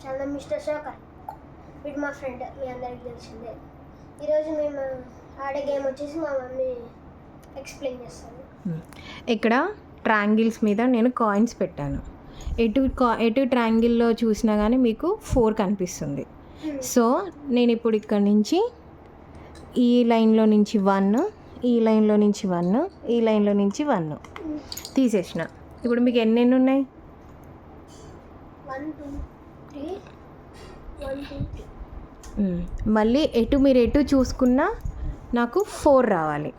Channel mister శోకర్. వీడు మా friend, మీ అందరికి తెలిసిందే. ఈరోజు మేము ఆడే గేమ్ వచ్చేసి మా మమ్మీ ఎక్స్ప్లెయిన్ చేస్తాను. ఇక్కడ ట్రయాంగిల్స్ మీద నేను కాయిన్స్ పెట్టాను. ఎటు ట్రయాంగిల్లో చూసినా కానీ మీకు 4 కనిపిస్తుంది. సో నేను ఇప్పుడు ఇక్కడ నుంచి ఈ లైన్లో నుంచి 1, ఈ లైన్లో నుంచి 1, ఈ లైన్లో నుంచి 1 తీసేసిన. ఇప్పుడు మీకు ఎన్ని ఉన్నాయి? 1 2 3 1 2 3. మళ్ళీ మీరు ఎటు చూసుకున్నా నాకు 4 రావాలి.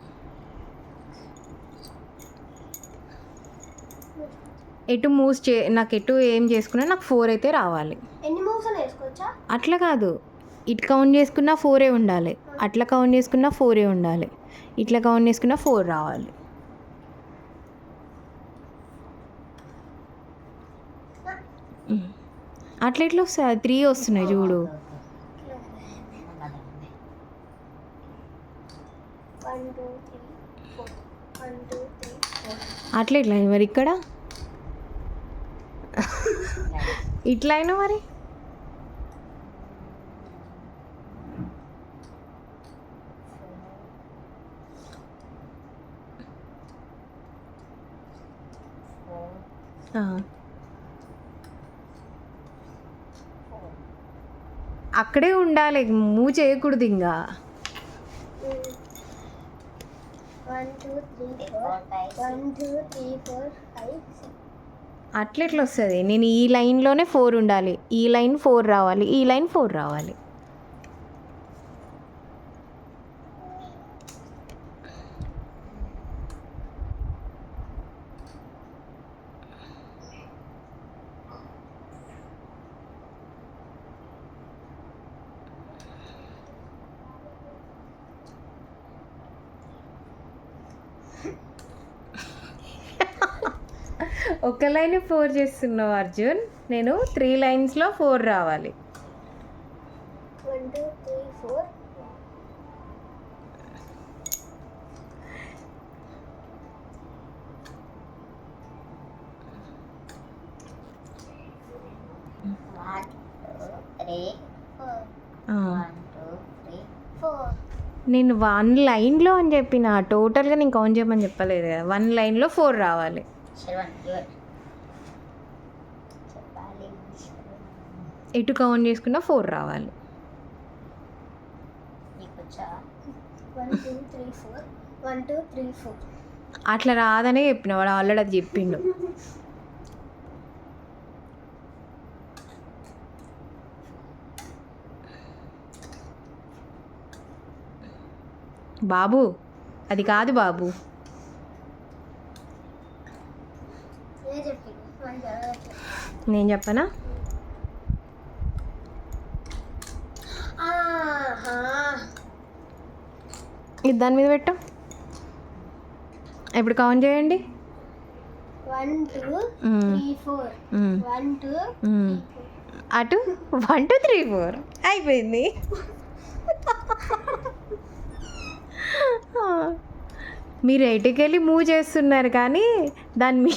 నాకు ఎటు ఏం చేసుకున్నా నాకు 4 అయితే రావాలి. ఎన్ని మూవ్స్ అని వేసుకోవచ్చా? అట్లా కాదు, ఇటు కౌంట్ చేసుకున్నా 4 ఉండాలి, అట్లా కౌంట్ చేసుకున్నా 4 ఉండాలి, ఇట్లా కౌంట్ చేసుకున్నా 4 రావాలి. అట్లా ఎట్లా వస్తాయి? 3 వస్తున్నాయి చూడు. 1 2 3 4 1 2 3 4. అట్లా ఎట్లా మరి ఇక్కడ ఇట్లా అయినా మరి అక్కడే ఉండాలి, మూవ్ చేయకూడదు ఇంకా. 1 2 3 4 1 2 3 4 5 6. అట్లా ఎట్లా వస్తుంది? నేను ఈ లైన్లోనే 4 ఉండాలి, ఈ లైన్ 4 రావాలి, ఈ లైన్ 4 రావాలి. ఒక లైన్ 4 చేస్తున్నావు అర్జున్, నేను 3 లైన్స్లో 4 రావాలి. 1 2 3 4. నేను 1 లైన్లో అని చెప్పిన, టోటల్గా నేను కౌంట్ చేయమని చెప్పలేదు కదా. 1 లైన్లో 4 రావాలి. ఎటు కౌంట్ చేసుకున్నా 4 రావాలి. 1 2 3 4 1 2 3 4. అట్లా రాదనే చెప్పిన, వాడు ఆల్రెడీ అది చెప్పిండు. బాబు అది కాదు బాబు. నేను చెప్పనా? ఇది దాని మీద పెట్టు. ఇప్పుడు కౌంట్ చేయండి. 1 2 3 4 1 2 అటు 1 2 3 4 అయిపోయింది. మీరు ఎటుకెళ్ళి మూవ్ చేస్తున్నారు కానీ దాన్ని